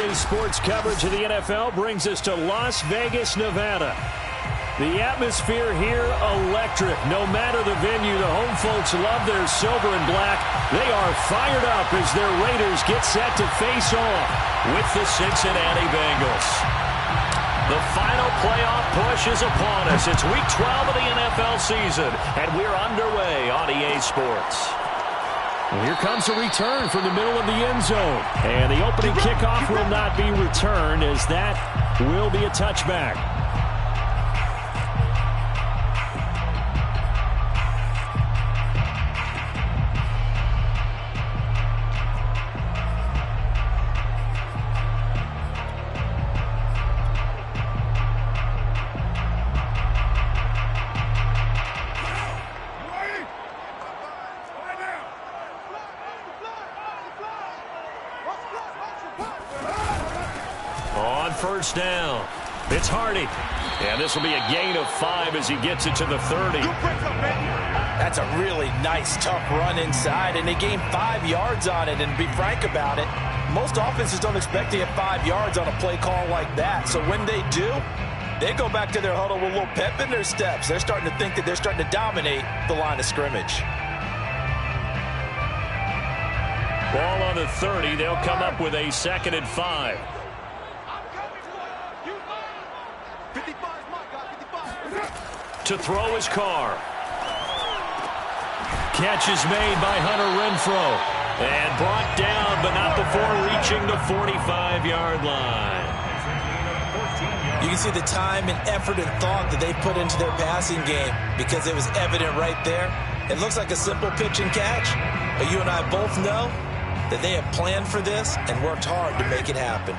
Today's sports coverage of the NFL brings us to Las Vegas, Nevada. The atmosphere here, electric. No matter the venue, the home folks love their silver and black. They are fired up as their Raiders get set to face off with the Cincinnati Bengals. The final playoff push is upon us. It's Week 12 of the NFL season, and we're underway on EA Sports. And here comes a return from the middle of the end zone. And the opening kickoff will not be returned, as that will be a touchback. First down. It's Hardy. And this will be a gain of 5 as he gets it to the 30. That's a really nice, tough run inside, and they gained 5 yards on it. And to be frank about it, most offenses don't expect to get 5 yards on a play call like that. So when they do, they go back to their huddle with a little pep in their steps. They're starting to think that they're starting to dominate the line of scrimmage. Ball on the 30. They'll come up with a 2nd and 5. To throw his Carr. Catch is made by Hunter Renfrow. And brought down, but not before reaching the 45-yard line. You can see the time and effort and thought that they put into their passing game because it was evident right there. It looks like a simple pitch and catch, but you and I both know that they have planned for this and worked hard to make it happen.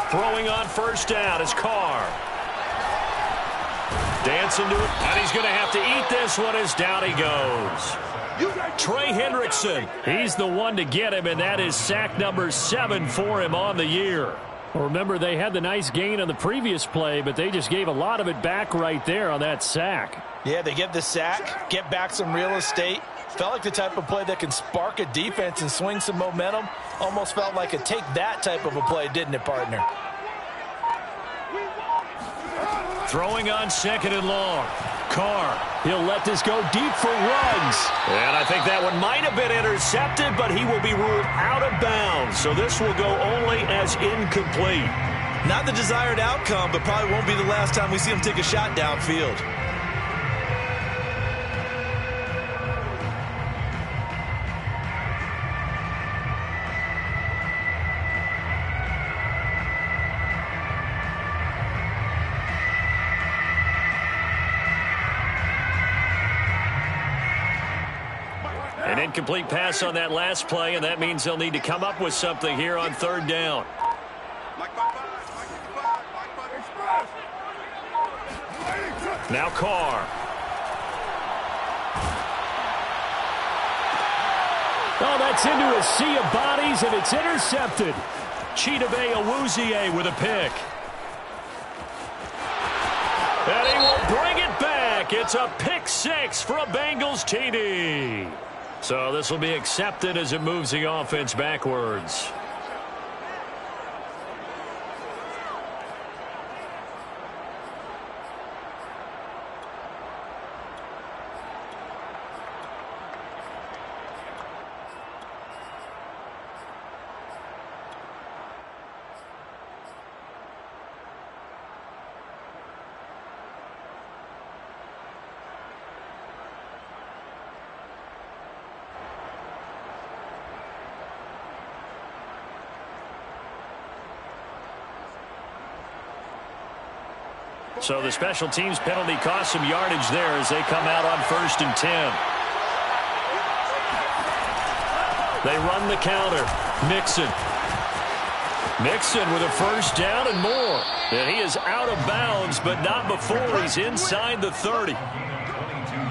Throwing on first down is Carr. Dancing to it, and he's going to have to eat this one as down he goes. Trey Hendrickson, he's the one to get him, and that is sack number 7 for him on the year. Well, remember, they had the nice gain on the previous play, but they just gave a lot of it back right there on that sack. Yeah, they get the sack, get back some real estate. Felt like the type of play that can spark a defense and swing some momentum. Almost felt like a take that type of a play, didn't it, partner? Throwing on 2nd and long. Carr, he'll let this go deep for Ruggs. And I think that one might have been intercepted, but he will be ruled out of bounds. So this will go only as incomplete. Not the desired outcome, but probably won't be the last time we see him take a shot downfield. An incomplete pass on that last play, and that means they'll need to come up with something here on 3rd down. Now Carr. Oh, that's into a sea of bodies, and it's intercepted. Chidobe Awuzie with a pick. And he will bring it back. It's a pick 6 for a Bengals TD. So this will be accepted as it moves the offense backwards. So the special teams penalty cost some yardage there as they come out on 1st and 10. They run the counter. Mixon. Mixon with a first down and more. And he is out of bounds, but not before he's inside the 30.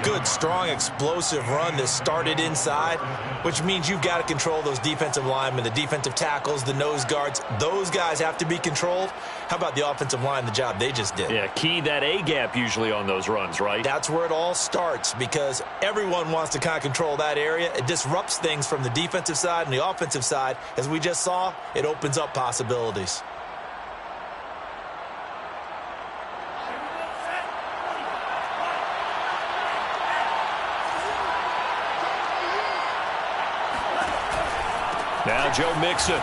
Good, strong, explosive run that started inside, which means you've got to control those defensive linemen, the defensive tackles, the nose guards. Those guys have to be controlled. How about the offensive line, the job they just did? Yeah, key that A-gap usually on those runs, right? That's where it all starts because everyone wants to kind of control that area. It disrupts things from the defensive side and the offensive side. As we just saw, it opens up possibilities. Now Joe Mixon.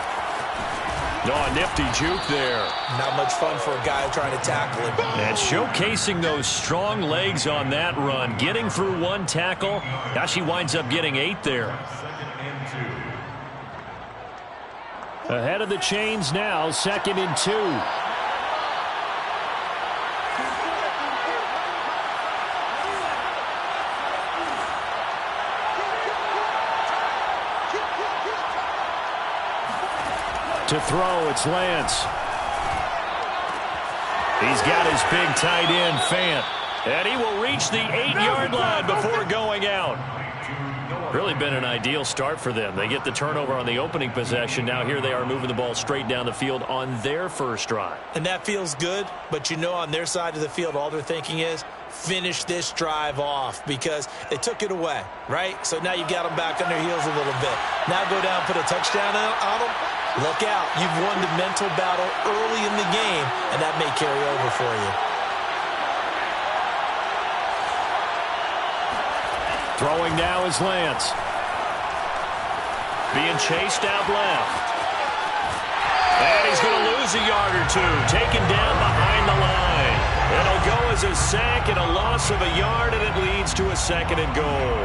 Oh, a nifty juke there. Not much fun for a guy trying to tackle him. And showcasing those strong legs on that run. Getting through one tackle. Now she winds up getting 8 there. Ahead of the chains now, 2nd and 2. To throw, it's Lance. He's got his big tight end, Fant. And he will reach the 8-yard line before going out. Really been an ideal start for them. They get the turnover on the opening possession. Now here they are moving the ball straight down the field on their first drive. And that feels good, but you know on their side of the field all they're thinking is finish this drive off because they took it away, right? So now you got them back on their heels a little bit. Now go down and put a touchdown on them. Look out. You've won the mental battle early in the game, and that may carry over for you. Throwing now is Lance. Being chased out left. And he's going to lose a yard or two. Taken down behind the line. It'll go as a sack and a loss of a yard, and it leads to a 2nd and goal.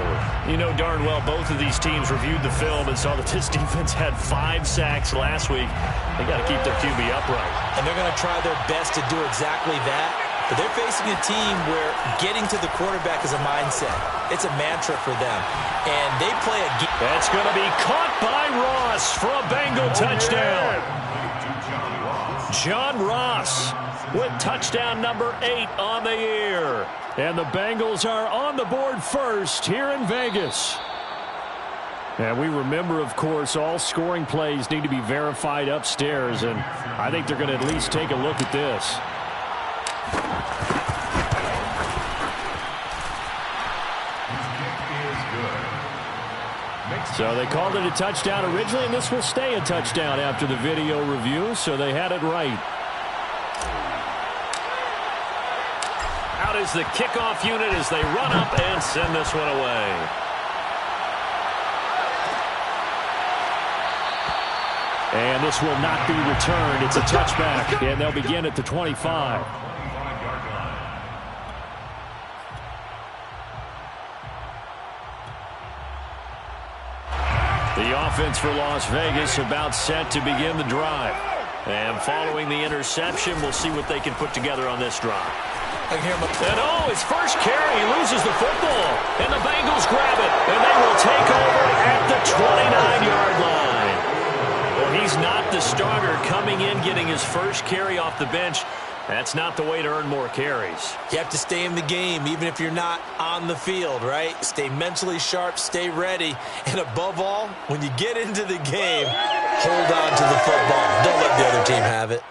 You know darn well both of these teams reviewed the film and saw that this defense had 5 sacks last week. They got to keep their QB upright. And they're going to try their best to do exactly that. But they're facing a team where getting to the quarterback is a mindset. It's a mantra for them. And they play a game. That's going to be caught by Ross for a Bengal touchdown. John Ross with touchdown number 8 on the year. And the Bengals are on the board first here in Vegas. And we remember, of course, all scoring plays need to be verified upstairs. And I think they're going to at least take a look at this. So they called it a touchdown originally, and this will stay a touchdown after the video review, so they had it right. Out is the kickoff unit as they run up and send this one away. And this will not be returned. It's a touchback, and they'll begin at the 25. The offense for Las Vegas about set to begin the drive. And following the interception, we'll see what they can put together on this drive. And oh, his first carry, he loses the football. And the Bengals grab it, and they will take over at the 29-yard line. Well, he's not the starter coming in, getting his first carry off the bench. That's not the way to earn more carries. You have to stay in the game, even if you're not on the field, right? Stay mentally sharp, stay ready. And above all, when you get into the game, hold on to the football. Don't let the other team have it.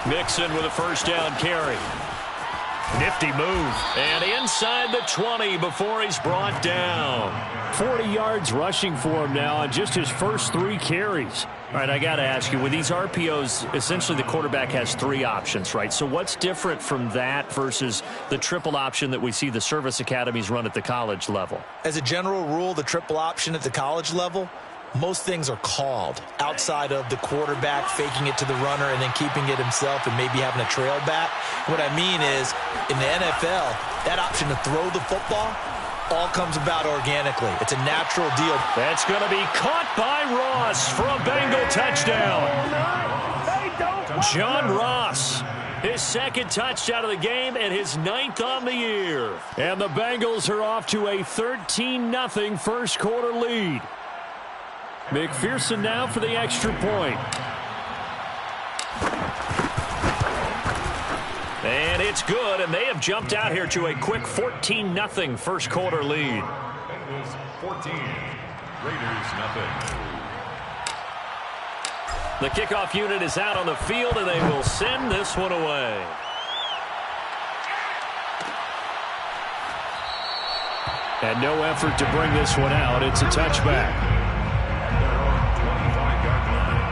Mixon with a first down carry. Nifty move. And inside the 20 before he's brought down. 40 yards rushing for him now on just his first 3 carries. All right, I got to ask you, with these RPOs, essentially the quarterback has 3 options, right? So what's different from that versus the triple option that we see the service academies run at the college level? As a general rule, the triple option at the college level, most things are called outside of the quarterback faking it to the runner and then keeping it himself and maybe having a trail back. What I mean is, in the NFL, that option to throw the football all comes about organically. It's a natural deal. That's going to be caught by Ross for a Bengal touchdown. John Ross, his 2nd touchdown of the game and his 9th on the year. And the Bengals are off to a 13-0 first quarter lead. McPherson now for the extra point. And it's good, and they have jumped out here to a quick 14-0 first quarter lead. Bengals 14, Raiders nothing. The kickoff unit is out on the field, and they will send this one away. And no effort to bring this one out. It's a touchback. Their own 25-yard line.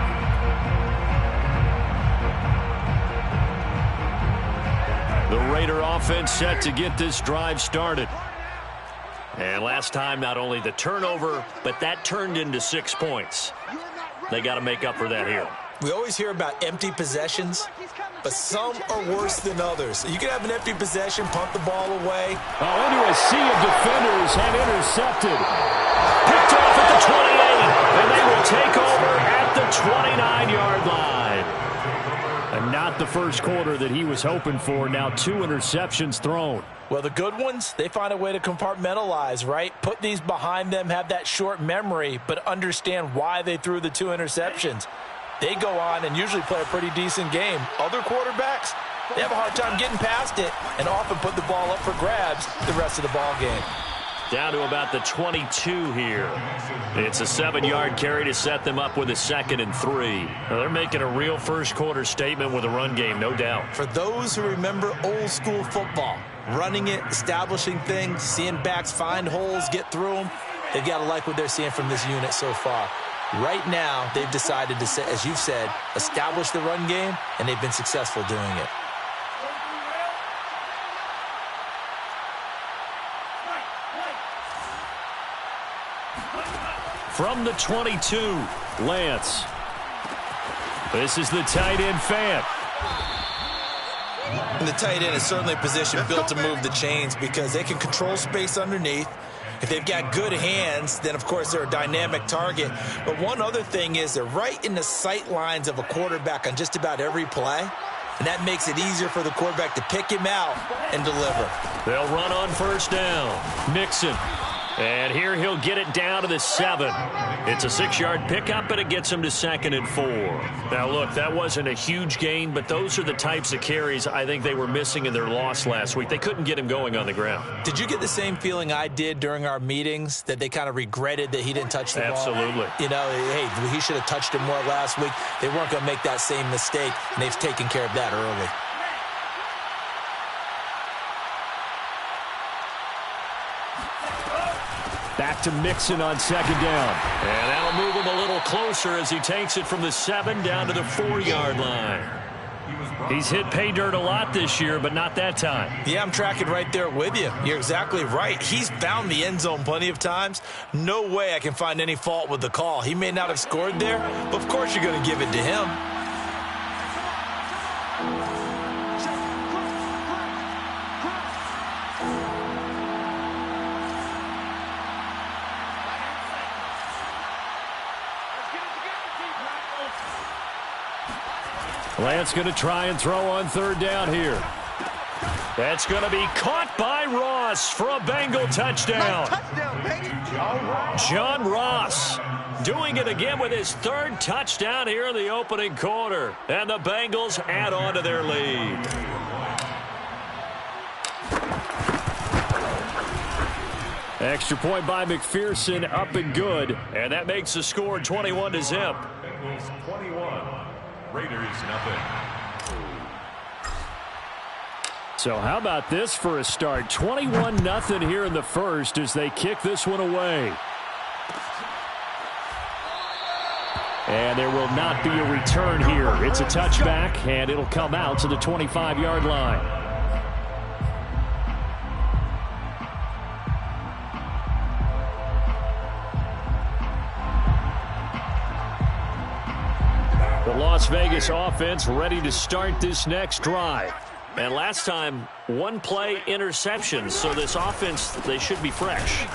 The Raider offense set to get this drive started. And last time, not only the turnover, but that turned into 6 points. They got to make up for that here. We always hear about empty possessions, but some are worse than others. You can have an empty possession, punt the ball away. Into a sea of defenders and intercepted. Picked off at the 28, and they will take over at the 29-yard line. And not the first quarter that he was hoping for. Now 2 interceptions thrown. Well, the good ones, they find a way to compartmentalize, right? Put these behind them, have that short memory, but understand why they threw the 2 interceptions. They go on and usually play a pretty decent game. Other quarterbacks, they have a hard time getting past it and often put the ball up for grabs the rest of the ball game. Down to about the 22 here. It's a 7-yard carry to set them up with a 2nd and 3. Now, they're making a real first quarter statement with a run game, no doubt. For those who remember old school football, running it, establishing things, seeing backs find holes, get through them, they've got to like what they're seeing from this unit so far. Right now, they've decided to, as you've said, establish the run game, and they've been successful doing it. From the 22, Lance. This is the tight end fan. And the tight end is certainly a position built to move the chains because they can control space underneath. If they've got good hands, then, of course, they're a dynamic target. But one other thing is they're right in the sight lines of a quarterback on just about every play. And that makes it easier for the quarterback to pick him out and deliver. They'll run on first down. Mixon. And here he'll get it down to the 7. It's a 6-yard pickup, but it gets him to 2nd and 4. Now, look, that wasn't a huge gain, but those are the types of carries I think they were missing in their loss last week. They couldn't get him going on the ground. Did you get the same feeling I did during our meetings, that they kind of regretted that he didn't touch the ball? Absolutely. You know, hey, he should have touched him more last week. They weren't going to make that same mistake, and they've taken care of that early. Back to Mixon on 2nd down. And that'll move him a little closer as he takes it from the 7 down to the 4-yard line. He's hit pay dirt a lot this year, but not that time. Yeah, I'm tracking right there with you. You're exactly right. He's found the end zone plenty of times. No way I can find any fault with the call. He may not have scored there, but of course you're going to give it to him. Lance going to try and throw on 3rd down here. That's going to be caught by Ross for a Bengal touchdown. John Ross doing it again with his 3rd touchdown here in the opening quarter. And the Bengals add on to their lead. Extra point by McPherson, up and good. And that makes the score 21-0. Bengals 21, Raiders nothing. So how about this for a start? 21-0 here in the first as they kick this one away. And there will not be a return here. It's a touchback, and it'll come out to the 25-yard line. The Las Vegas offense ready to start this next drive. And last time, 1-play interceptions. So this offense, they should be fresh.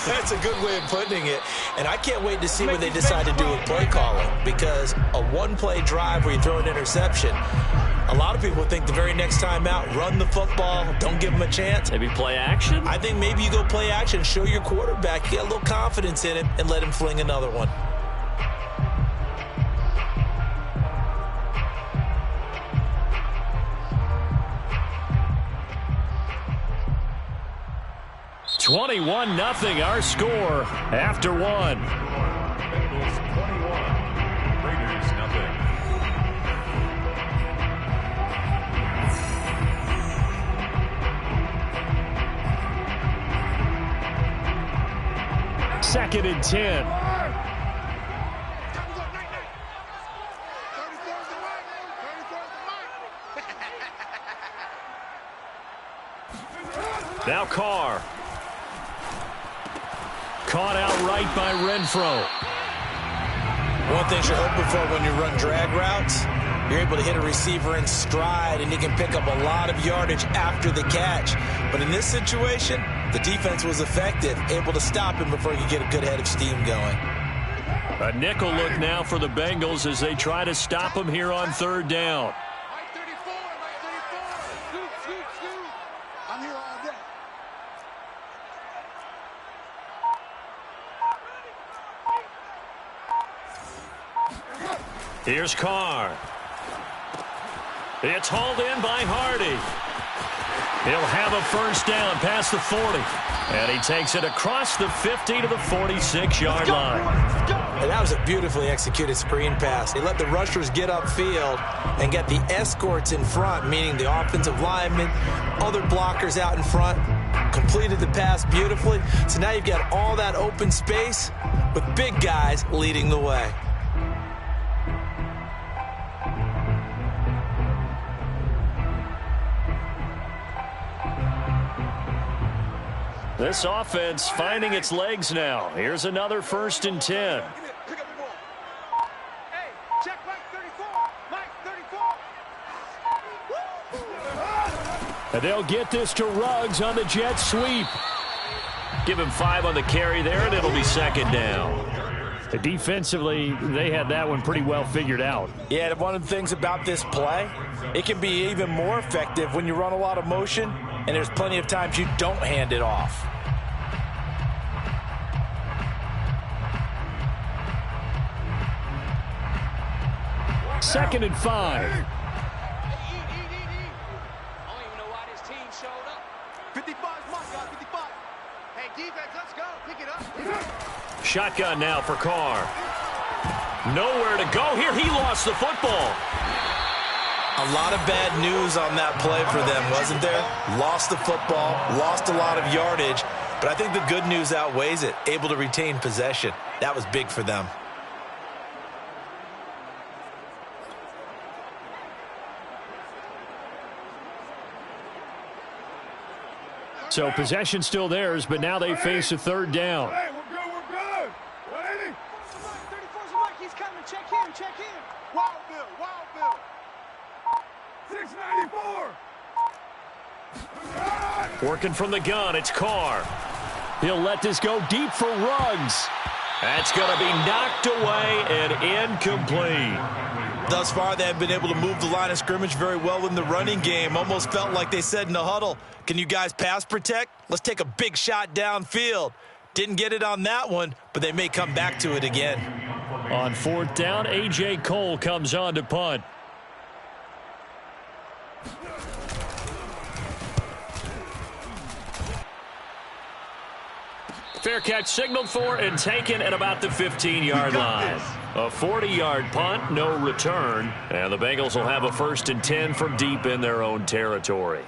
That's a good way of putting it. And I can't wait to see what they decide to do with play calling. Because a 1-play drive where you throw an interception, a lot of people think the very next time out, run the football, don't give them a chance. Maybe play action? I think maybe you go play action, show your quarterback, get a little confidence in him, and let him fling another one. 21-0 our score after one. Bengals 21, Raiders nothing. Second and 10. Now Carr. Caught out right by Renfro. One thing you're hoping for when you run drag routes, you're able to hit a receiver in stride, and he can pick up a lot of yardage after the catch. But in this situation, the defense was effective, able to stop him before he could get a good head of steam going. A nickel look now for the Bengals as they try to stop him here on third down. I'm here all day. Here's Carr. It's hauled in by Hardy. He'll have a first down past the 40. And he takes it across the 50 to the 46-yard line. And that was a beautifully executed screen pass. They let the rushers get upfield and get the escorts in front, meaning the offensive linemen, other blockers out in front, completed the pass beautifully. So now you've got all that open space with big guys leading the way. This offense finding its legs now. Here's another first and 10. And they'll get this to Ruggs on the jet sweep. Give him 5 on the carry there, and it'll be second down. Defensively, they had that one pretty well figured out. Yeah, one of the things about this play, it can be even more effective when you run a lot of motion, and there's plenty of times you don't hand it off. Second and 5. I don't even know why this team showed up. 55's my guy, 55. Hey, defense, let's go. Pick it up. Shotgun now for Carr. Nowhere to go here. He lost the football. A lot of bad news on that play for them, wasn't there? Lost the football, lost a lot of yardage, but I think the good news outweighs it. Able to retain possession. That was big for them. So possession still theirs, but now they face a third down. Hey, we're good, we're good. 34's Mike, he's coming. Check him, check him. Wild Bill, Wild Bill. 694. Working from the gun, it's Carr. He'll let this go deep for Ruggs. That's going to be knocked away and incomplete. Thus far, they have been able to move the line of scrimmage very well in the running game. Almost felt like they said in the huddle, can you guys pass protect? Let's take a big shot downfield. Didn't get it on that one, but they may come back to it again. On fourth down, A.J. Cole comes on to punt. Fair catch signaled for and taken at about the 15-yard line. A 40-yard punt, no return. And the Bengals will have a first and 10 from deep in their own territory.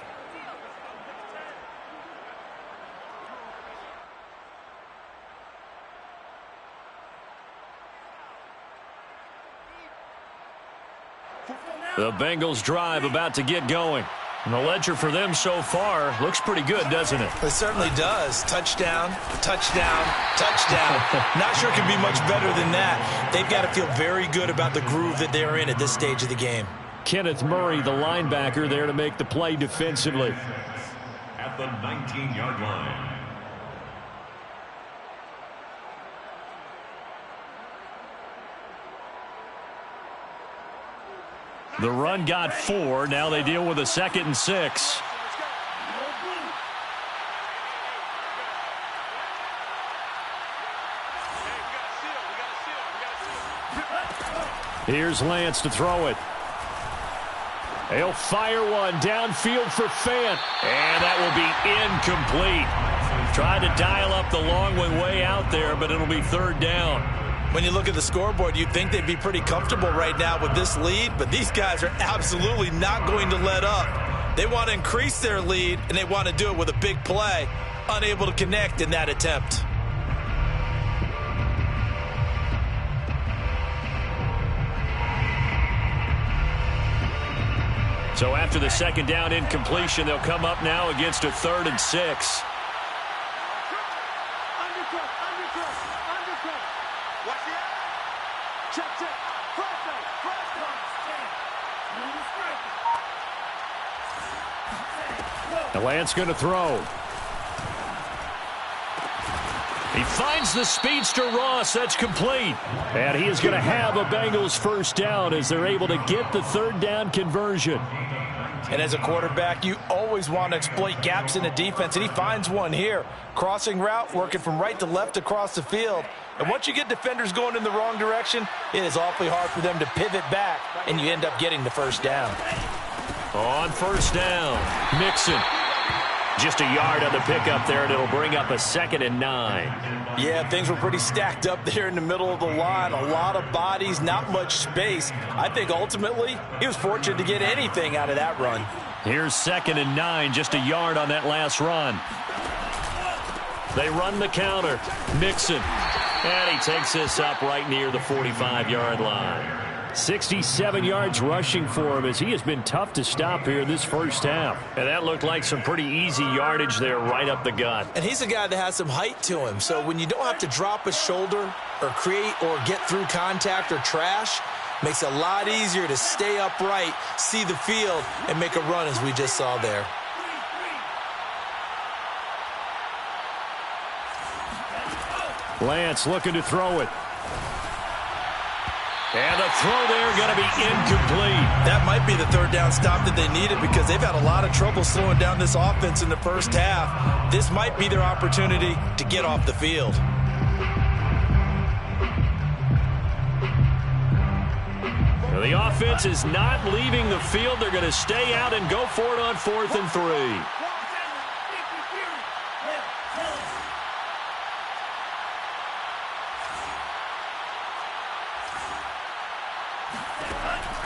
The Bengals drive about to get going. And the ledger for them so far looks pretty good, doesn't it? It certainly does. Touchdown, touchdown, touchdown. Not sure it can be much better than that. They've got to feel very good about the groove that they're in at this stage of the game. Kenneth Murray, the linebacker, there to make the play defensively. At the 19-yard line. The run got 4. Now they deal with a 2nd and 6. Here's Lance to throw it. He'll fire one downfield for Fant. And that will be incomplete. Tried to dial up the long one way out there, but it'll be third down. When you look at the scoreboard, you'd think they'd be pretty comfortable right now with this lead, but these guys are absolutely not going to let up. They want to increase their lead, and they want to do it with a big play. Unable to connect in that attempt. So after the second down incompletion, they'll come up now against a 3rd and 6. The Lance going to throw. He finds the speedster Ross. That's complete. And he is going to have a Bengals first down as they're able to get the 3rd down conversion. And as a quarterback, you always want to exploit gaps in the defense, and he finds one here. Crossing route, working from right to left across the field. And once you get defenders going in the wrong direction, it is awfully hard for them to pivot back, and you end up getting the first down. On first down, Mixon. Just a yard on the pickup there, and it'll bring up a 2nd and 9. Yeah, things were pretty stacked up there in the middle of the line. A lot of bodies, not much space. I think ultimately he was fortunate to get anything out of that run. Here's 2nd and 9, just a yard on that last run. They run the counter. Mixon. And he takes this up right near the 45-yard line. 67 yards rushing for him as he has been tough to stop here this first half. And that looked like some pretty easy yardage there right up the gut. And he's a guy that has some height to him. So when you don't have to drop a shoulder or create or get through contact or trash, makes it a lot easier to stay upright, see the field, and make a run as we just saw there. Lance looking to throw it. And the throw there going to be incomplete. That might be the 3rd down stop that they needed because they've had a lot of trouble slowing down this offense in the first half. This might be their opportunity to get off the field. Well, the offense is not leaving the field. They're going to stay out and go for it on 4th and 3.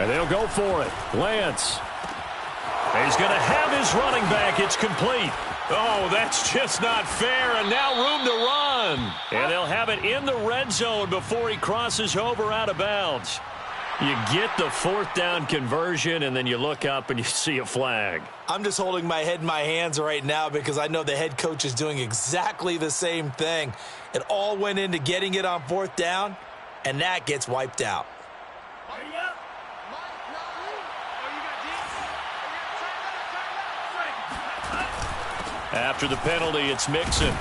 And they'll go for it. Lance. He's going to have his running back. It's complete. Oh, that's just not fair. And now room to run. And they'll have it in the red zone before he crosses over out of bounds. You get the 4th down conversion, and then you look up and you see a flag. I'm just holding my head in my hands right now because I know the head coach is doing exactly the same thing. It all went into getting it on 4th down, and that gets wiped out. After the penalty, it's Mixon.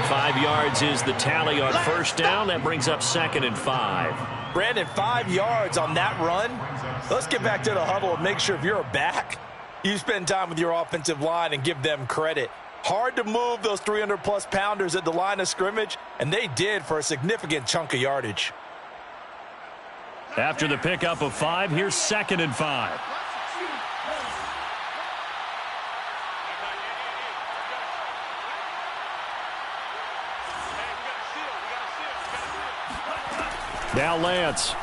5 yards is the tally on first down. That brings up 2nd and 5. Brandon, 5 yards on that run. Let's get back to the huddle and make sure if you're a back, you spend time with your offensive line and give them credit. Hard to move those 300-plus pounders at the line of scrimmage, and they did for a significant chunk of yardage. After the pickup of 5, here's 2nd and 5. Now Lance.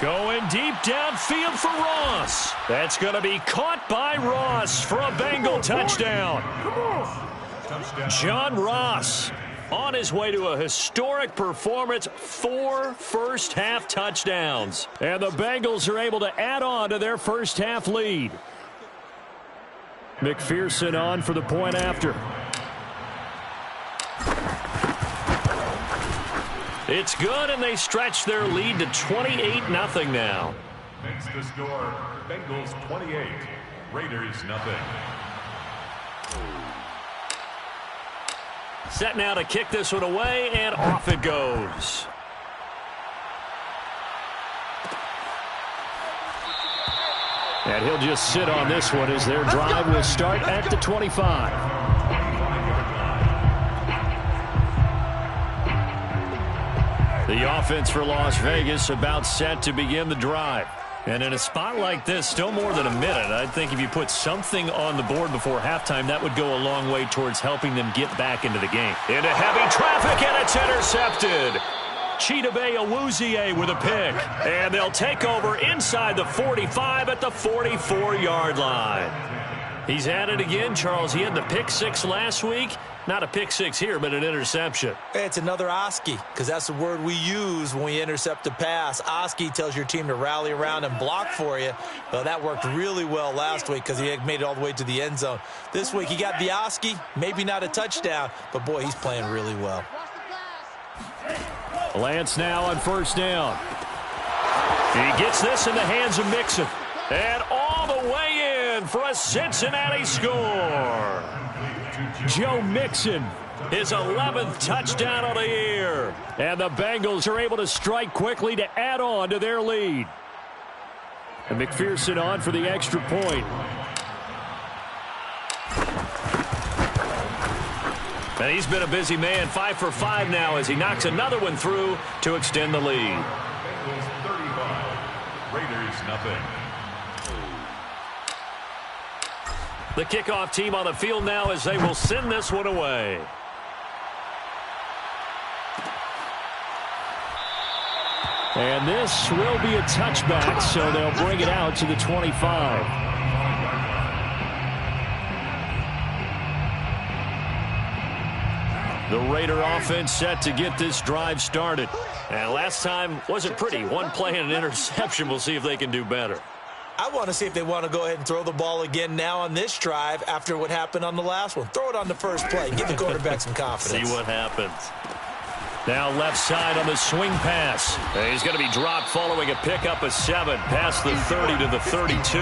Going deep downfield for Ross. That's going to be caught by Ross for a Bengal touchdown. John Ross on his way to a historic performance, 4 first-half touchdowns. And the Bengals are able to add on to their first-half lead. McPherson on for the point after. It's good, and they stretch their lead to 28-0 now. Makes the score Bengals 28, Raiders 0. Set now to kick this one away, and off it goes. And he'll just sit on this one as their drive will start at the 25. The offense for Las Vegas about set to begin the drive. And in a spot like this, still more than a minute, I think if you put something on the board before halftime, that would go a long way towards helping them get back into the game. Into heavy traffic, and it's intercepted. Chidobe Awuzie with a pick. And they'll take over inside the 45 at the 44-yard line. He's at it again, Charles. He had the pick six last week. Not a pick six here, but an interception. It's another Oski, because that's the word we use when we intercept a pass. Oski tells your team to rally around and block for you. Well, that worked really well last week because he had made it all the way to the end zone. This week he got the Oski, maybe not a touchdown, but boy, he's playing really well. Lance now on first down. He gets this in the hands of Mixon. And all the way in for a Cincinnati score. Joe Mixon, his 11th touchdown of the year. And the Bengals are able to strike quickly to add on to their lead. And McPherson on for the extra point. And he's been a busy man, 5 for 5 now as he knocks another one through to extend the lead. Bengals 35, Raiders nothing. The kickoff team on the field now as they will send this one away. And this will be a touchback, so they'll bring it out to the 25. The Raider offense set to get this drive started. And last time wasn't pretty. One play and an interception. We'll see if they can do better. I want to see if they want to go ahead and throw the ball again now on this drive after what happened on the last one. Throw it on the first play. Give the quarterback some confidence. See what happens. Now left side on the swing pass. He's going to be dropped following a pickup of 7 past the 30 to the 32.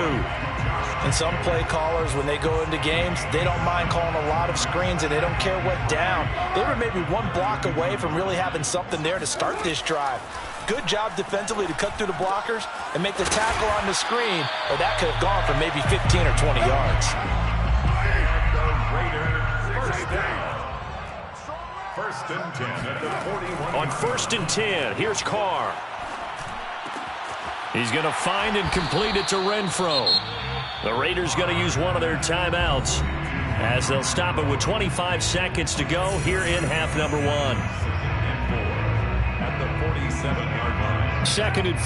And some play callers, when they go into games, they don't mind calling a lot of screens, and they don't care what down. They were maybe one block away from really having something there to start this drive. Good job defensively to cut through the blockers and make the tackle on the screen, or that could have gone for maybe 15 or 20 yards. First and 10 at the 41. On first and 10, here's Carr. He's going to find and complete it to Renfro. The Raiders going to use one of their timeouts as they'll stop it with 25 seconds to go here in half number 1. At the 47-yard line. Second and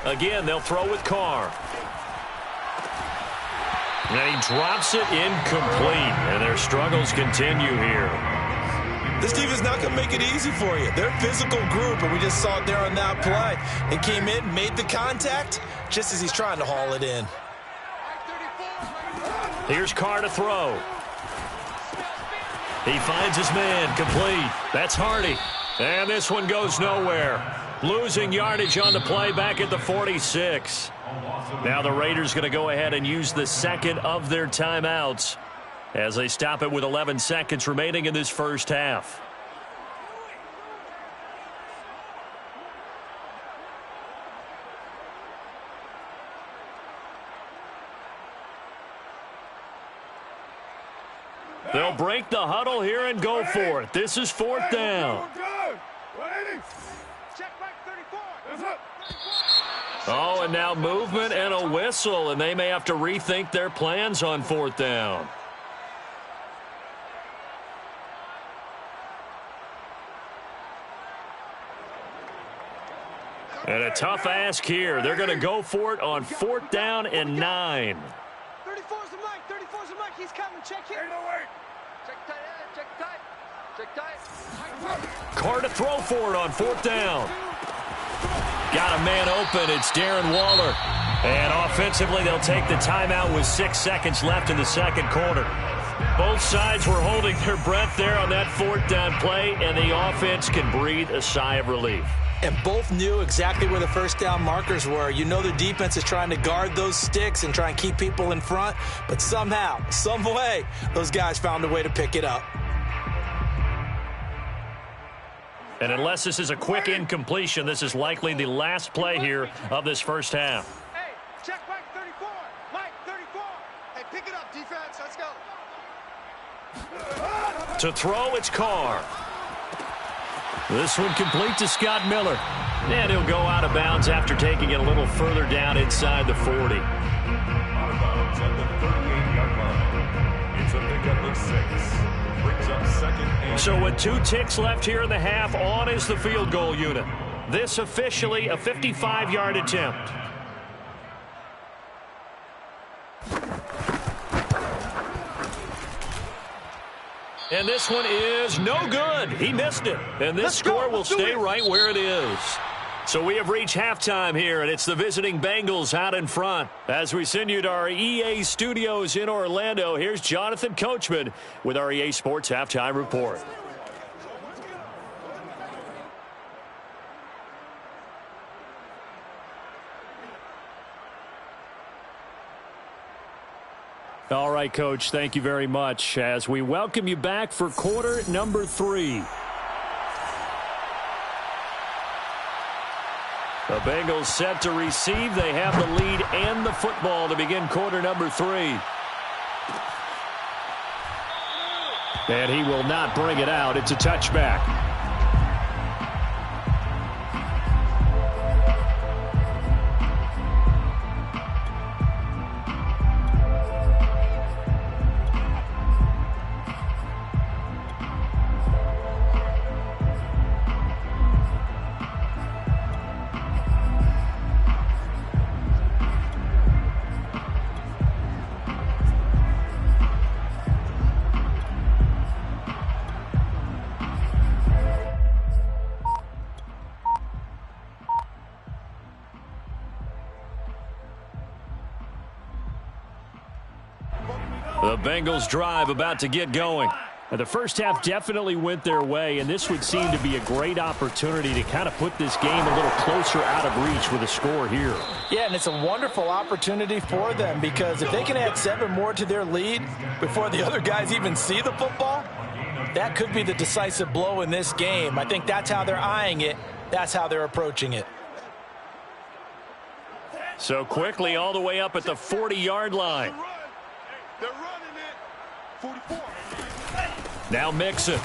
4. Again, they'll throw with Carr. And he drops it incomplete. And their struggles continue here. This team is not going to make it easy for you. They're a physical group, and we just saw it there on that play. They came in, made the contact, just as he's trying to haul it in. Here's Carr to throw. He finds his man, complete. That's Hardy. And this one goes nowhere. Losing yardage on the play back at the 46. Now the Raiders going to go ahead and use the second of their timeouts as they stop it with 11 seconds remaining in this first half. They'll break the huddle here and go for it. This is fourth down. Oh, and now movement and a whistle, and they may have to rethink their plans on fourth down. And a tough ask here. They're going to go for it on fourth down and 9. 34's the mic. 34's the mic. He's coming. Check here. Check tight. Check tight. Check tight. Carr to throw for it on fourth down. Got a man open. It's Darren Waller. And offensively, they'll take the timeout with 6 seconds left in the second quarter. Both sides were holding their breath there on that fourth down play, and the offense can breathe a sigh of relief. And both knew exactly where the first down markers were. You know the defense is trying to guard those sticks and try and keep people in front, but somehow, some way, those guys found a way to pick it up. And unless this is a quick incompletion, this is likely the last play here of this first half. Hey, check Mike 34. Mike 34. Hey, pick it up, defense. Let's go. To throw, it's Carr. This one complete to Scott Miller. And he'll go out of bounds after taking it a little further down inside the 40. Out of bounds at the 38-yard line. It's a pickup of 6. Brings up second and... So with 2 ticks left here in the half, on is the field goal unit. This officially a 55-yard attempt. And this one is no good. He missed it. And this score will stay right where it is. So we have reached halftime here, and it's the visiting Bengals out in front. As we send you to our EA studios in Orlando, here's Jonathan Coachman with our EA Sports Halftime Report. All right, Coach, thank you very much as we welcome you back for quarter number 3. The Bengals set to receive. They have the lead and the football to begin quarter number 3. And he will not bring it out. It's a touchback. The Bengals drive about to get going. The first half definitely went their way, and this would seem to be a great opportunity to kind of put this game a little closer out of reach with a score here. Yeah, and it's a wonderful opportunity for them because if they can add 7 more to their lead before the other guys even see the football, that could be the decisive blow in this game. I think that's how they're eyeing it. That's how they're approaching it. So quickly all the way up at the 40-yard line. They're running it. 44. Now Mixon.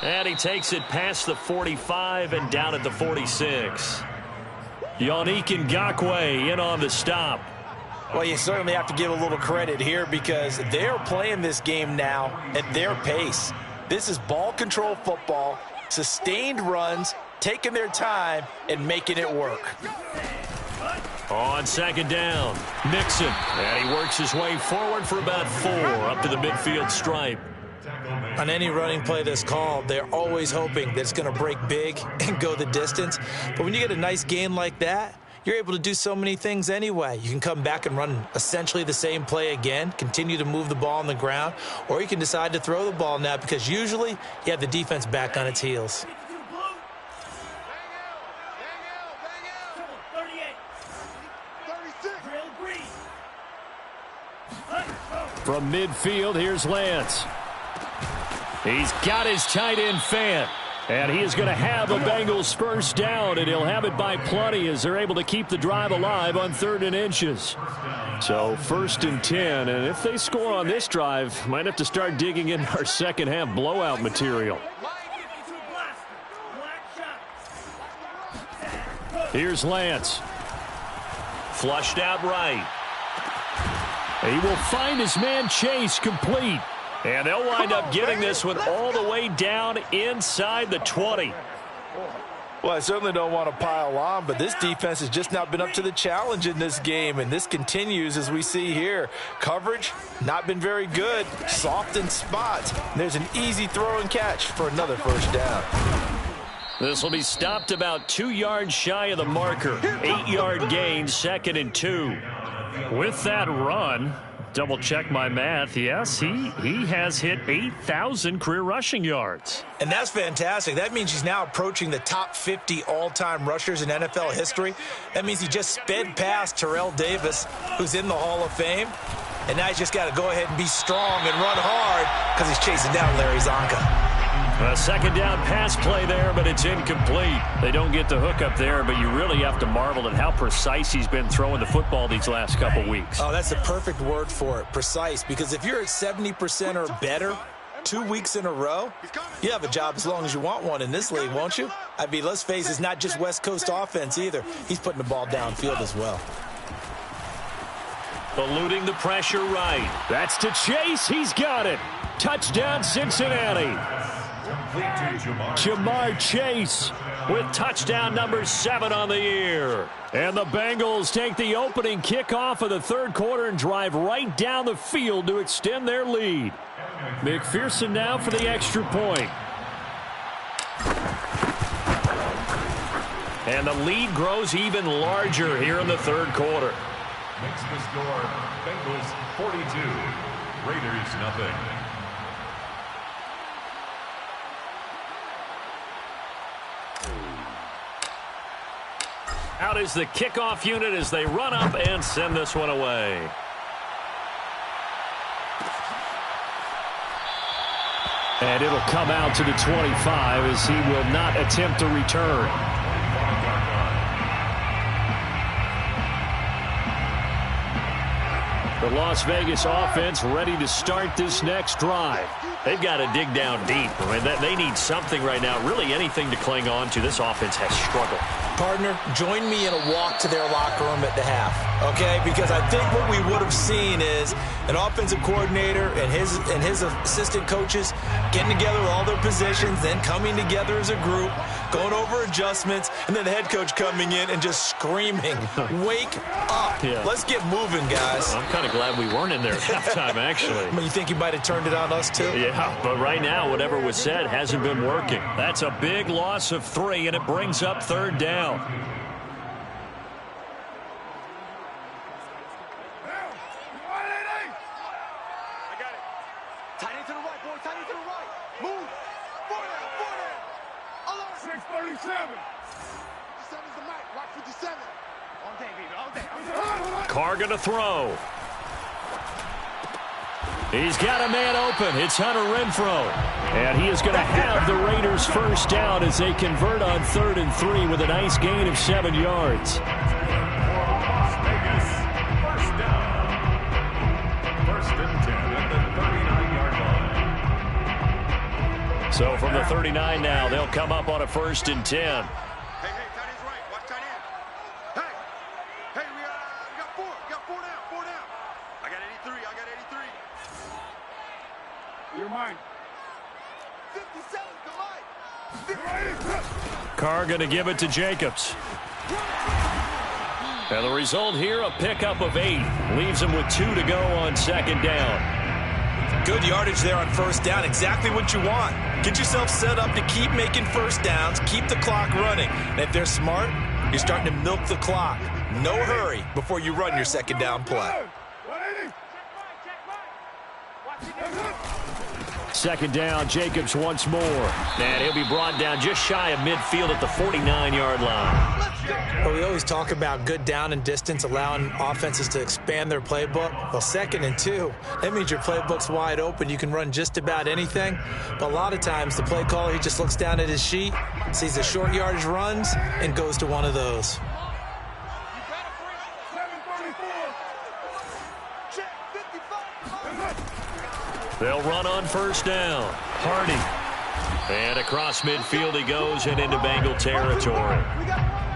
And he takes it past the 45 and down at the 46. Yannick Ngakoue in on the stop. Well, you certainly have to give a little credit here because they're playing this game now at their pace. This is ball control football, sustained runs, taking their time and making it work. On second down, Mixon. And he works his way forward for about 4 up to the midfield stripe. On any running play that's called, they're always hoping that it's going to break big and go the distance. But when you get a nice gain like that, you're able to do so many things anyway. You can come back and run essentially the same play again, continue to move the ball on the ground, or you can decide to throw the ball now because usually you have the defense back on its heels. From midfield, here's Lance. He's got his tight end Fant. And he is going to have the Bengals first down, and he'll have it by plenty as they're able to keep the drive alive on 3rd and inches. So 1st and 10, and if they score on this drive, might have to start digging in our second half blowout material. Here's Lance. Flushed out right. He will find his man Chase complete. And they'll wind up getting this one all the way down inside the 20. Well, I certainly don't want to pile on, but this defense has just not been up to the challenge in this game, and this continues as we see here. Coverage, not been very good, soft in spots. And there's an easy throw and catch for another first down. This will be stopped about 2 yards shy of the marker. 8-yard gain, 2nd and 2. With that run, double check my math. Yes, he has hit 8,000 career rushing yards. And that's fantastic. That means he's now approaching the top 50 all-time rushers in NFL history. That means he just sped past Terrell Davis, who's in the Hall of Fame. And now he's just got to go ahead and be strong and run hard because he's chasing down Larry Zonka. A second down pass play there, but it's incomplete. They don't get the hook up there, but you really have to marvel at how precise he's been throwing the football these last couple weeks. Oh, that's the perfect word for it, precise, because if you're at 70% or better 2 weeks in a row? You have a job as long as you want one in this league, won't you? I mean, let's face it, it's not just West Coast offense either. He's putting the ball downfield as well. Eluding the pressure right. That's to Chase. He's got it. Touchdown, Cincinnati. Jamar Chase with touchdown number 7 on the year. And the Bengals take the opening kickoff of the third quarter and drive right down the field to extend their lead. McPherson now for the extra point. And the lead grows even larger here in the third quarter. Makes the score Bengals 42, Raiders nothing. Out is the kickoff unit as they run up and send this one away. And it'll come out to the 25 as he will not attempt to return. The Las Vegas offense ready to start this next drive. They've got to dig down deep. I mean, they need something right now, really anything to cling on to. This offense has struggled. Partner, join me in a walk to their locker room at the half, okay? Because I think what we would have seen is an offensive coordinator and his assistant coaches getting together with all their positions, then coming together as a group, going over adjustments, and then the head coach coming in and just screaming, wake up. Yeah. Let's get moving, guys. I'm kind of glad we weren't in there at halftime, actually. I mean, you think he might have turned it on us, too? Yeah, but right now, whatever was said hasn't been working. That's a big loss of 3, and it brings up third down. I got it. Tight end to the right, boy. Tight end to the right. Move. 4 down. 637. 57's the mic. Rock 57. All day, baby. All day. Carr gonna throw. He's got a man open. It's Hunter Renfrow. And he is going to have the Raiders first down as they convert on 3rd and 3 with a nice gain of 7 yards. Las Vegas, first down. 1st and 10 at the 39-yard line. So from the 39 now, they'll come up on a 1st and 10. Hey, tight end's right. Watch tight end. Hey, we got 4. We got 4 down. 4 down. I got 83. I got 83. You're mine. 57 to mine. Carr going to give it to Jacobs. And the result here, a pickup of 8. Leaves him with 2 to go on 2nd down. Good yardage there on 1st down. Exactly what you want. Get yourself set up to keep making 1st downs, keep the clock running. And if they're smart, you're starting to milk the clock. No hurry before you run your 2nd down play. 2nd down, Jacobs once more. And he'll be brought down just shy of midfield at the 49-yard line. Well, we always talk about good down and distance, allowing offenses to expand their playbook. Well, 2nd and 2, that means your playbook's wide open. You can run just about anything. But a lot of times, the play caller, he just looks down at his sheet, sees the short yardage runs, and goes to one of those. They'll run on 1st down. Hardy. And across midfield he goes and into Bengal territory.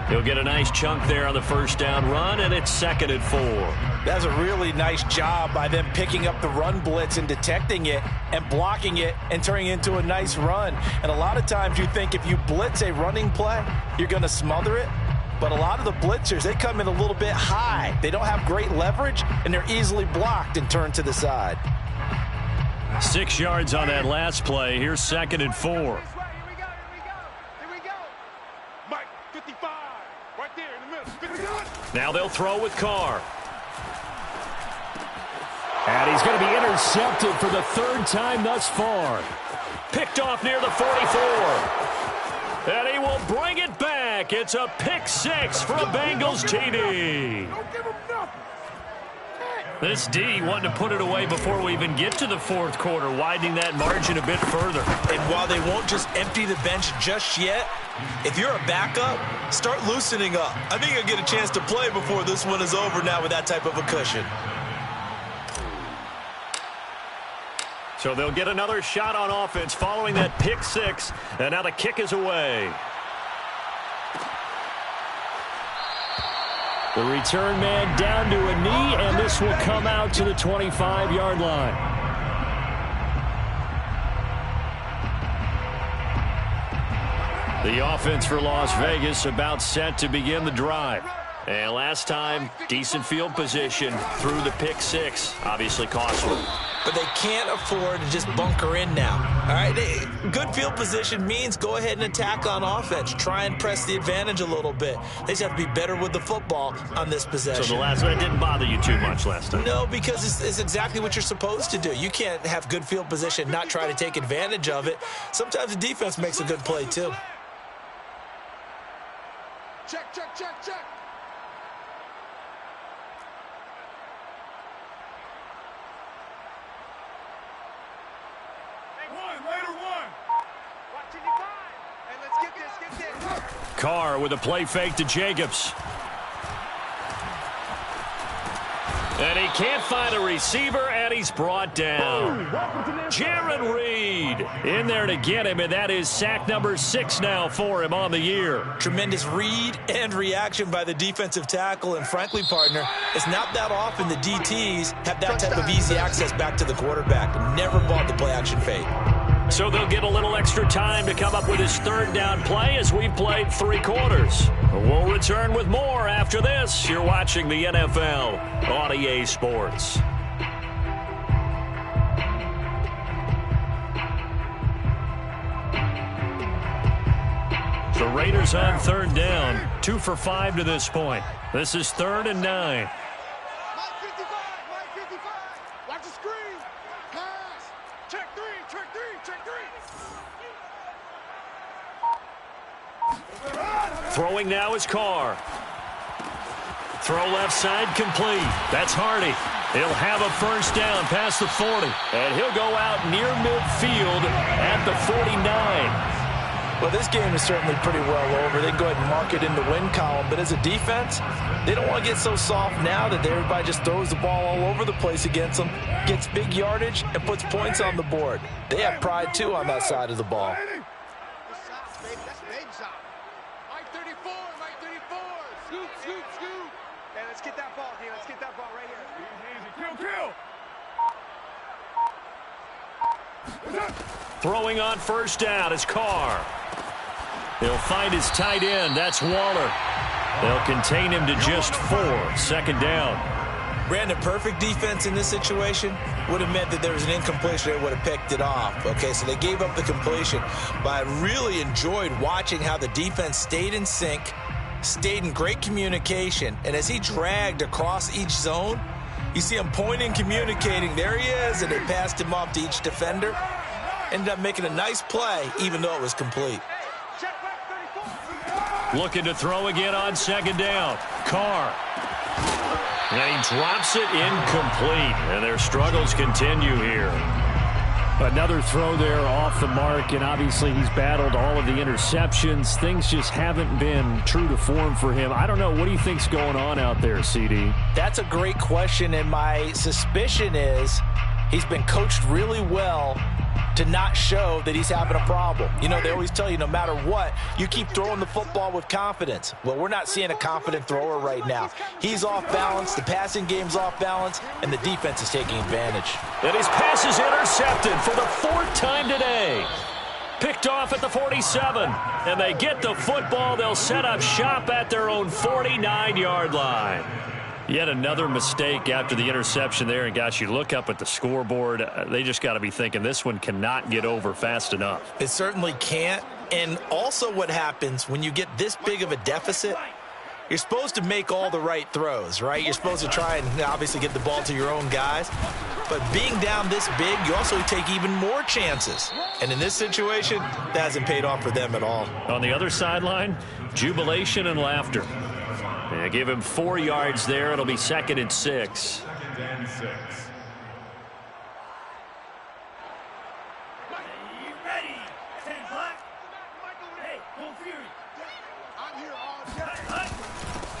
He'll get a nice chunk there on the 1st down run, and it's 2nd and 4. That's a really nice job by them picking up the run blitz and detecting it and blocking it and turning it into a nice run. And a lot of times you think if you blitz a running play, you're going to smother it. But a lot of the blitzers, they come in a little bit high. They don't have great leverage, and they're easily blocked and turned to the side. 6 yards on that last play. Here's 2nd and 4. Here we go. Mike, 55. Right there in the middle. Now they'll throw with Carr. And he's going to be intercepted for the 3rd time thus far. Picked off near the 44. And he will bring it back. It's a pick 6 for a Bengals TD. Don't give him nothing. This D wanting to put it away before we even get to the 4th quarter, widening that margin a bit further. And while they won't just empty the bench just yet, if you're a backup, start loosening up. I think you'll get a chance to play before this one is over now with that type of a cushion. So they'll get another shot on offense following that pick six. And now the kick is away. The return man down to a knee, and this will come out to the 25-yard line. The offense for Las Vegas about set to begin the drive. And last time, decent field position through the pick six. Obviously costly. But they can't afford to just bunker in now. All right, good field position means go ahead and attack on offense. Try and press the advantage a little bit. They just have to be better with the football on this possession. So the last one didn't bother you too much last time? No, because it's exactly what you're supposed to do. You can't have good field position, not try to take advantage of it. Sometimes the defense makes a good play too. Check, check, check, check. Carr with a play fake to Jacobs. And he can't find a receiver, and he's brought down. Jaron Reed in there to get him, and that is sack number 6 now for him on the year. Tremendous read and reaction by the defensive tackle, and frankly, partner, it's not that often the DTs have that type of easy access back to the quarterback. Never bought the play-action fake. So they'll get a little extra time to come up with his third down play as we've played 3 quarters. We'll return with more after this. You're watching the NFL on EA Sports. The Raiders on third down, 2 for 5 to this point. This is 3rd and 9. Throwing now is Carr. Throw left side complete. That's Hardy. He'll have a first down past the 40. And he'll go out near midfield at the 49. Well, this game is certainly pretty well over. They can go ahead and mark it in the win column. But as a defense, they don't want to get so soft now that everybody just throws the ball all over the place against them, gets big yardage, and puts points on the board. They have pride, too, on that side of the ball. Throwing on first down is Carr. He'll find his tight end. That's Waller. They'll contain him to just 4. 2nd down. Brandon, perfect defense in this situation would have meant that there was an incompletion. They would have picked it off. Okay, so they gave up the completion. But I really enjoyed watching how the defense stayed in sync, stayed in great communication. And as he dragged across each zone, you see him pointing, communicating. There he is, and they passed him off to each defender. Ended up making a nice play, even though it was complete. Looking to throw again on 2nd down. Carr. And he drops it incomplete. And their struggles continue here. Another throw there off the mark, and obviously he's battled all of the interceptions. Things just haven't been true to form for him. I don't know. What do you think's going on out there, CD? That's a great question, and my suspicion is he's been coached really well to not show that he's having a problem. You know, they always tell you no matter what, you keep throwing the football with confidence. Well, we're not seeing a confident thrower right now. He's off balance, the passing game's off balance, and the defense is taking advantage. And his pass is intercepted for the 4th time today. Picked off at the 47, and they get the football. They'll set up shop at their own 49-yard line. Yet another mistake after the interception there. And, gosh, you look up at the scoreboard. They just got to be thinking this one cannot get over fast enough. It certainly can't. And also what happens when you get this big of a deficit, you're supposed to make all the right throws, right? You're supposed to try and obviously get the ball to your own guys. But being down this big, you also take even more chances. And in this situation, that hasn't paid off for them at all. On the other sideline, jubilation and laughter. Yeah, give him 4 yards there. It'll be 2nd and 6. 2nd and 6.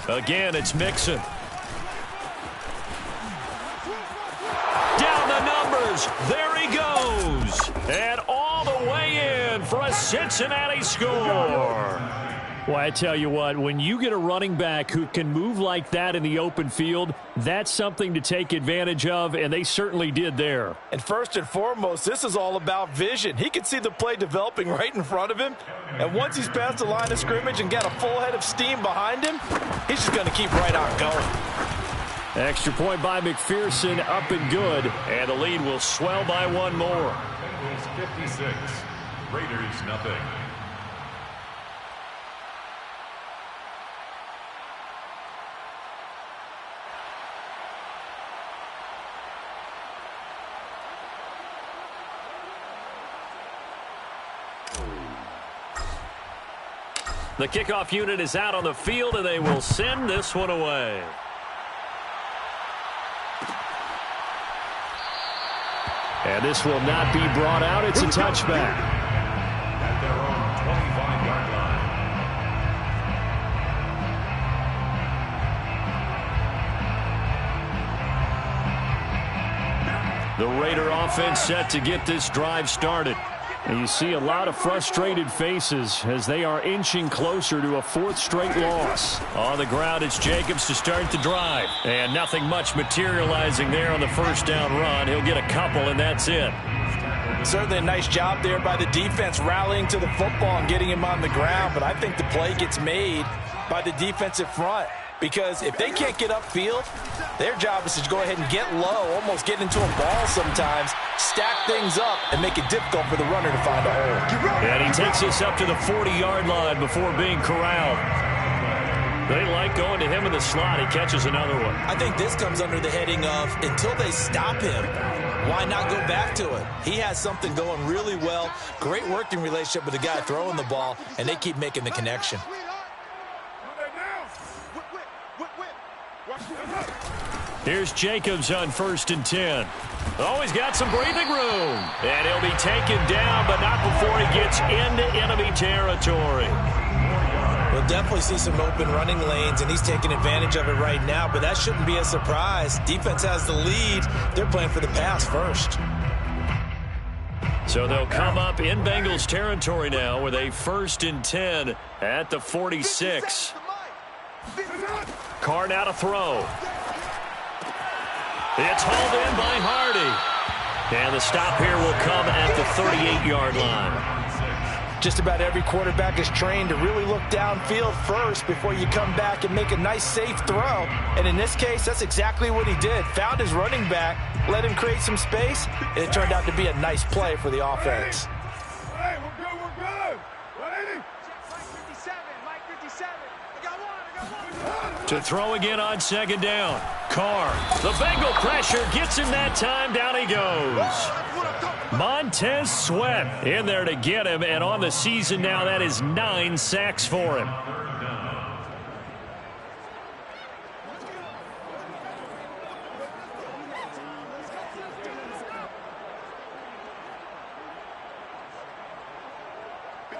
Again, it's Mixon. Down the numbers. There he goes. goes. And all the way in for a Cincinnati score. Well, I tell you what, when you get a running back who can move like that in the open field, that's something to take advantage of, and they certainly did there. And first and foremost, this is all about vision. He can see the play developing right in front of him, and once he's past the line of scrimmage and got a full head of steam behind him, he's just going to keep right on going. Extra point by McPherson, up and good, and the lead will swell by one more. Bengals 56, Raiders nothing. The kickoff unit is out on the field, and they will send this one away. And this will not be brought out. It's a touchback. At their own 25-yard line. The Raider offense set to get this drive started. And you see a lot of frustrated faces as they are inching closer to a fourth straight loss. On the ground, it's Jacobs to start the drive. And nothing much materializing there on the first down run. He'll get a couple, and that's it. Certainly a nice job there by the defense rallying to the football and getting him on the ground. But I think the play gets made by the defensive front. Because if they can't get upfield, their job is to go ahead and get low, almost get into a ball sometimes, stack things up, and make it difficult for the runner to find a hole. And he takes us up to the 40-yard line before being corralled. They like going to him in the slot. He catches another one. I think this comes under the heading of until they stop him, why not go back to it? He has something going really well, great working relationship with the guy throwing the ball, and they keep making the connection. Here's Jacobs on 1st and 10. Oh, he's got some breathing room. And he'll be taken down, but not before he gets into enemy territory. We'll definitely see some open running lanes, and he's taking advantage of it right now, but that shouldn't be a surprise. Defense has the lead. They're playing for the pass first. So they'll come up in Bengals territory now with a 1st and 10 at the 46. Carr now to throw. It's hauled in by Hardy. And the stop here will come at the 38-yard line. Just about every quarterback is trained to really look downfield first before you come back and make a nice, safe throw. And in this case, that's exactly what he did. Found his running back, let him create some space, and it turned out to be a nice play for the offense. Hey, we're good, we're good. Ready? Mike 57, Mike 57. I got one. To throw again on 2nd down. Carr. The Bengal pressure gets him that time. Down he goes. Montez Sweat in there to get him. And on the season now, that is 9 sacks for him.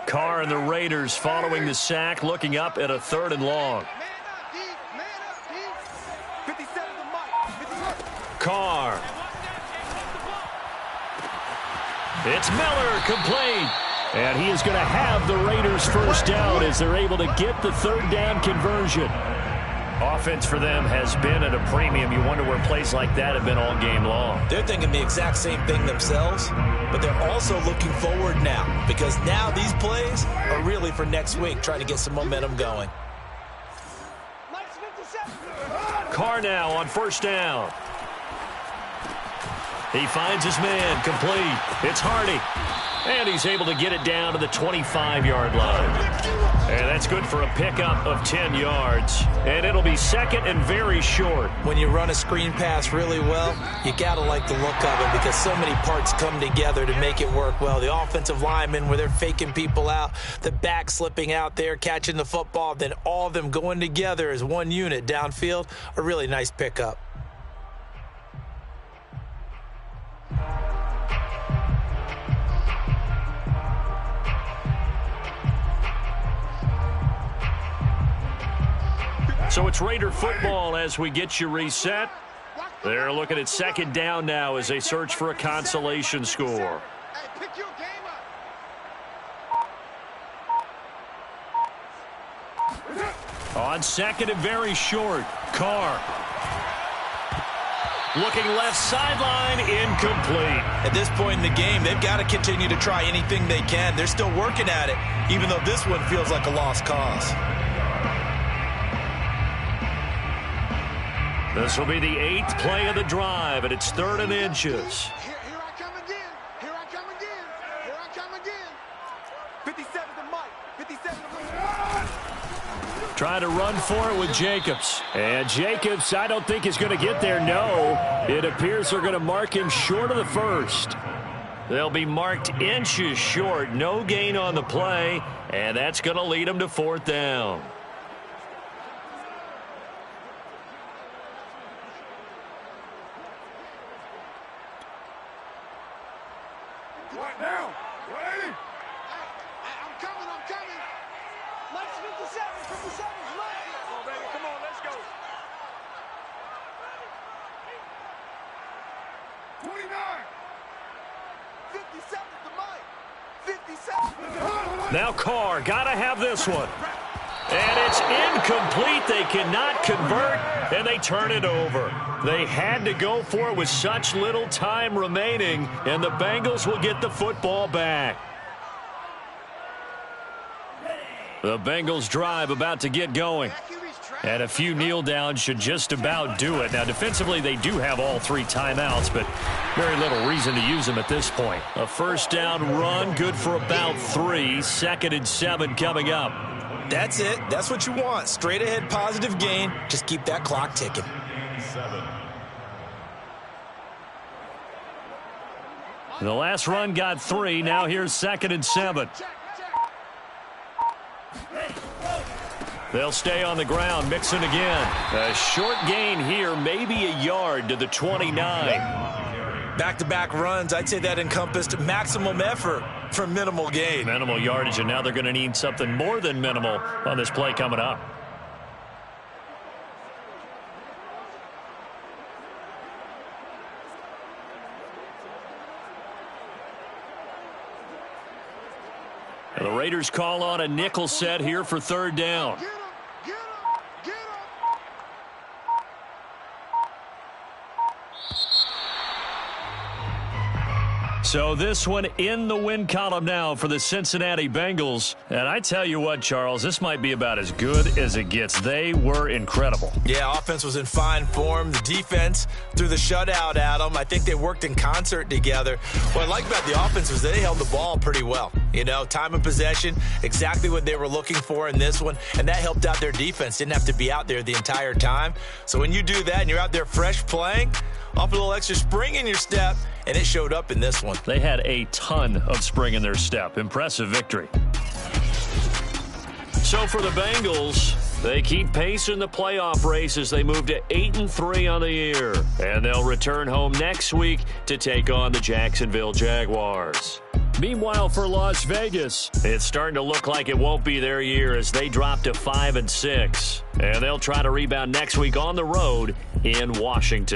Carr and the Raiders following the sack, looking up at a 3rd and long. Carr. It's Miller, complete. And he is going to have the Raiders first down as they're able to get the 3rd down conversion. Offense for them has been at a premium. You wonder where plays like that have been all game long. They're thinking the exact same thing themselves, but they're also looking forward now because now these plays are really for next week, trying to get some momentum going. Carr now on 1st down. He finds his man, complete. It's Hardy. And he's able to get it down to the 25-yard line. And that's good for a pickup of 10 yards. And it'll be 2nd and very short. When you run a screen pass really well, you got to like the look of it because so many parts come together to make it work well. The offensive linemen, where they're faking people out, the back slipping out there, catching the football, then all of them going together as one unit downfield, a really nice pickup. So it's Raider football as we get you reset. They're looking at 2nd down now as they search for a consolation score. Hey, pick your game up. On second and very short, Carr. Looking left sideline, incomplete. At this point in the game, they've got to continue to try anything they can. They're still working at it, even though this one feels like a lost cause. This will be the 8th play of the drive, and it's 3rd and inches. Here I come again. Here I come again. Here I come again. 57 to Mike. 57 to Mike. Trying to run for it with Jacobs. And Jacobs, I don't think is going to get there. No, it appears they're going to mark him short of the first. They'll be marked inches short. No gain on the play, and that's going to lead them to 4th down. Right now. Ready? I'm coming. Mike's 57. 57's Mike. Come on, baby. Come on. Let's go. 29. 57 to Mike. 57. Now Carr, got to have this one. And it's incomplete. They cannot convert, and they turn it over. They had to go for it with such little time remaining, and the Bengals will get the football back. The Bengals drive about to get going. And a few kneel downs should just about do it. Now, defensively, they do have all 3 timeouts, but very little reason to use them at this point. A 1st down run, good for about 3. 2nd and 7 coming up. That's it. That's what you want. Straight ahead positive gain. Just keep that clock ticking. 7. The last run got 3. Now here's 2nd and 7. They'll stay on the ground, mixing again. A short gain here, maybe a yard to the 29. Back-to-back runs, I'd say that encompassed maximum effort for minimal gain. Minimal yardage, and now they're going to need something more than minimal on this play coming up. And the Raiders call on a nickel set here for 3rd down. So this one in the win column now for the Cincinnati Bengals. And I tell you what, Charles, this might be about as good as it gets. They were incredible. Yeah, offense was in fine form. The defense threw the shutout at them. I think they worked in concert together. What I like about the offense was they held the ball pretty well. You know, time of possession, exactly what they were looking for in this one. And that helped out their defense. Didn't have to be out there the entire time. So when you do that and you're out there fresh playing, off a little extra spring in your step, and it showed up in this one. They had a ton of spring in their step. Impressive victory. So for the Bengals, they keep pace in the playoff race as they move to 8-3 on the year. And they'll return home next week to take on the Jacksonville Jaguars. Meanwhile, for Las Vegas, it's starting to look like it won't be their year as they drop to 5-6. And they'll try to rebound next week on the road in Washington.